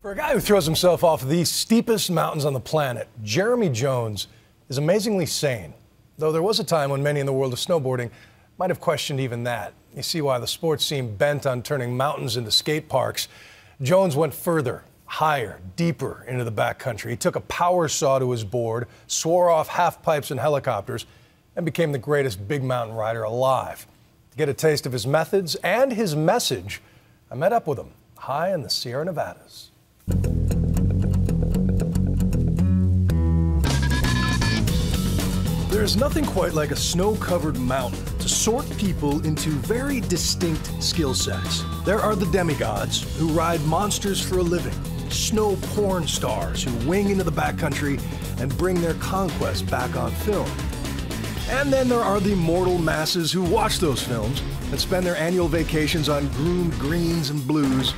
For a guy who throws himself off the steepest mountains on the planet, Jeremy Jones is amazingly sane. Though there was a time when many in the world of snowboarding might have questioned even that. You see why the sport seemed bent on turning mountains into skate parks. Jones went further, higher, deeper into the backcountry. He took a power saw to his board, swore off half pipes and helicopters, and became the greatest big mountain rider alive. To get a taste of his methods and his message, I met up with him high in the Sierra Nevadas. There's nothing quite like a snow-covered mountain to sort people into very distinct skill sets. There are the demigods who ride monsters for a living, snow porn stars who wing into the backcountry and bring their conquest back on film. And then there are the mortal masses who watch those films and spend their annual vacations on groomed greens and blues,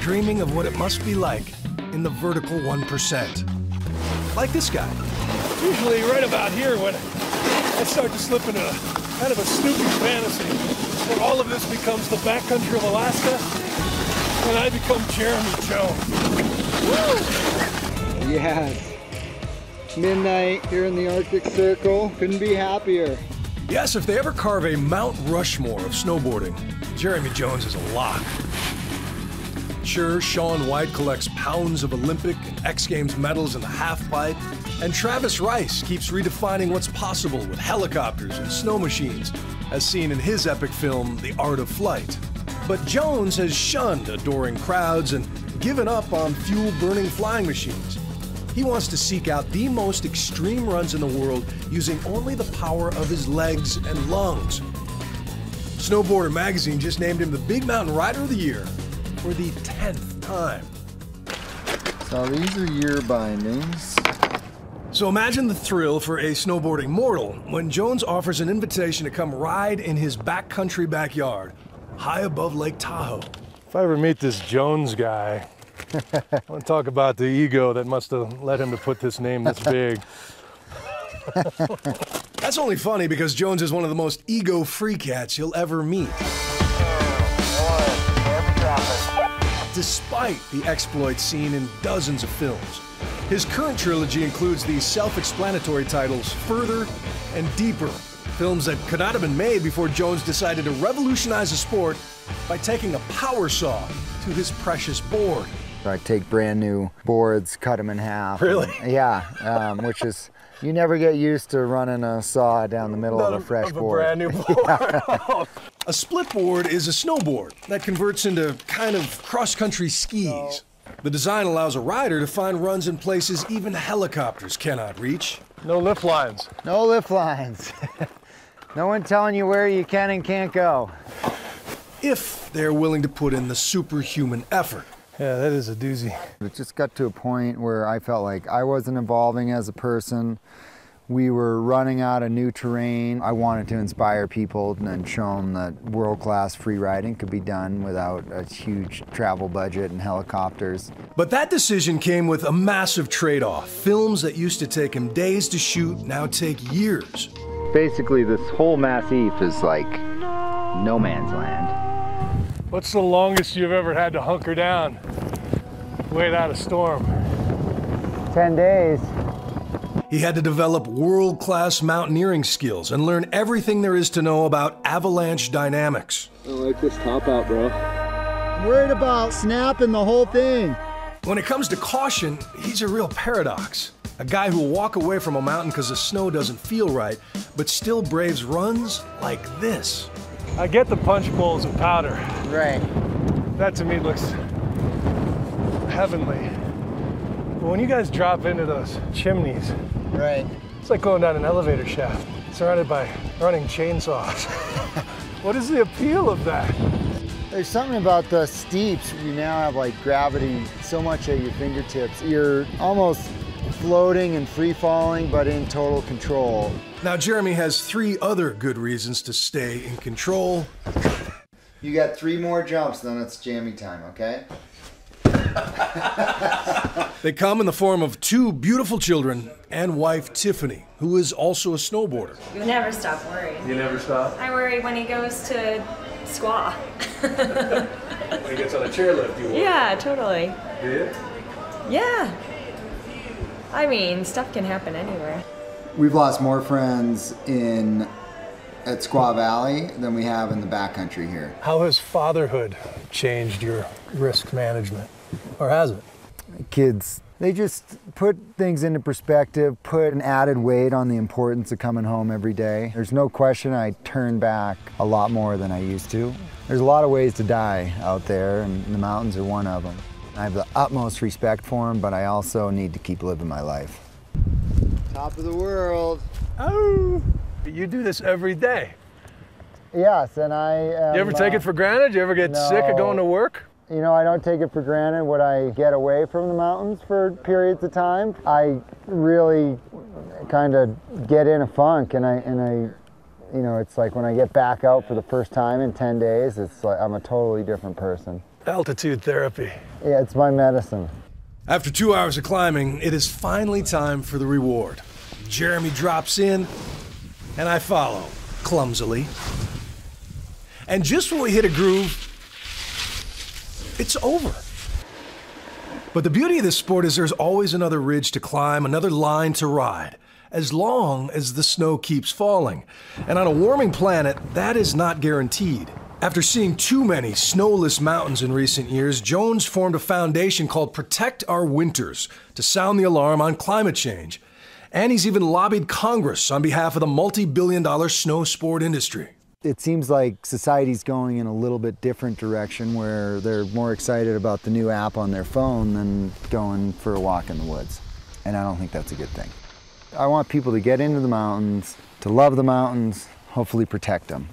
dreaming of what it must be like in the vertical 1%. Like this guy. Usually right about here when I start to slip into kind of a snoopy fantasy, when all of this becomes the backcountry of Alaska, and I become Jeremy Jones. Woo! Yes. Midnight here in the Arctic Circle. Couldn't be happier. Yes, if they ever carve a Mount Rushmore of snowboarding, Jeremy Jones is a lock. Sure, Shaun White collects pounds of Olympic and X Games medals in the halfpipe, and Travis Rice keeps redefining what's possible with helicopters and snow machines, as seen in his epic film, The Art of Flight. But Jones has shunned adoring crowds and given up on fuel-burning flying machines. He wants to seek out the most extreme runs in the world using only the power of his legs and lungs. Snowboarder magazine just named him the Big Mountain Rider of the Year for the 10th time. So these are year bindings. So imagine the thrill for a snowboarding mortal when Jones offers an invitation to come ride in his backcountry backyard, high above Lake Tahoe. If I ever meet this Jones guy, I want to talk about the ego that must have led him to put this name this big. That's only funny because Jones is one of the most ego-free cats you'll ever meet. Despite the exploits seen in dozens of films. His current trilogy includes the self-explanatory titles Further and Deeper, films that could not have been made before Jones decided to revolutionize the sport by taking a power saw to his precious board. I take brand new boards, cut them in half. Really? Yeah, which is, you never get used to running a saw down the middle of a fresh board. Brand new board. A split board is a snowboard that converts into kind of cross-country skis. The design allows a rider to find runs in places even helicopters cannot reach. No lift lines. No lift lines. No one telling you where you can and can't go. If they're willing to put in the superhuman effort. Yeah, that is a doozy. It just got to a point where I felt like I wasn't evolving as a person. We were running out of new terrain. I wanted to inspire people and show them that world-class free riding could be done without a huge travel budget and helicopters. But that decision came with a massive trade-off. Films that used to take him days to shoot now take years. Basically, this whole massif is like no man's land. What's the longest you've ever had to hunker down, wait out a storm? 10 days. He had to develop world-class mountaineering skills and learn everything there is to know about avalanche dynamics. I like this top out, bro. I'm worried about snapping the whole thing. When it comes to caution, he's a real paradox. A guy who will walk away from a mountain because the snow doesn't feel right, but still braves runs like this. I get the punch bowls of powder. Right. That to me looks heavenly. But when you guys drop into those chimneys, right, it's like going down an elevator shaft, surrounded by running chainsaws. What is the appeal of that? There's something about the steeps. You now have like gravity so much at your fingertips. You're almost floating and free falling, but in total control. Now Jeremy has 3 other good reasons to stay in control. You got 3 more jumps, then it's jamming time, okay? They come in the form of 2 beautiful children and wife Tiffany, who is also a snowboarder. You never stop worrying. You never stop? I worry when he goes to squaw. When he gets on a chairlift, you worry? Yeah, totally. Do you? Yeah. I mean, stuff can happen anywhere. We've lost more friends at Squaw Valley than we have in the backcountry here. How has fatherhood changed your risk management? Or has it? Kids, they just put things into perspective, put an added weight on the importance of coming home every day. There's no question I turn back a lot more than I used to. There's a lot of ways to die out there, and the mountains are one of them. I have the utmost respect for them, but I also need to keep living my life. Top of the world. Oh, you do this every day. Yes, and I am, You ever take it for granted? You ever get sick of going to work? You know, I don't take it for granted when I get away from the mountains for periods of time. I really kind of get in a funk, and I, you know, it's like when I get back out for the first time in 10 days, it's like I'm a totally different person. Altitude therapy. Yeah, it's my medicine. After 2 hours of climbing, it is finally time for the reward. Jeremy drops in, and I follow, clumsily. And just when we hit a groove, it's over. But the beauty of this sport is there's always another ridge to climb, another line to ride, as long as the snow keeps falling. And on a warming planet, that is not guaranteed. After seeing too many snowless mountains in recent years, Jones formed a foundation called Protect Our Winters to sound the alarm on climate change. And he's even lobbied Congress on behalf of the multi-billion-dollar snow sport industry. It seems like society's going in a little bit different direction where they're more excited about the new app on their phone than going for a walk in the woods. And I don't think that's a good thing. I want people to get into the mountains, to love the mountains, hopefully protect them.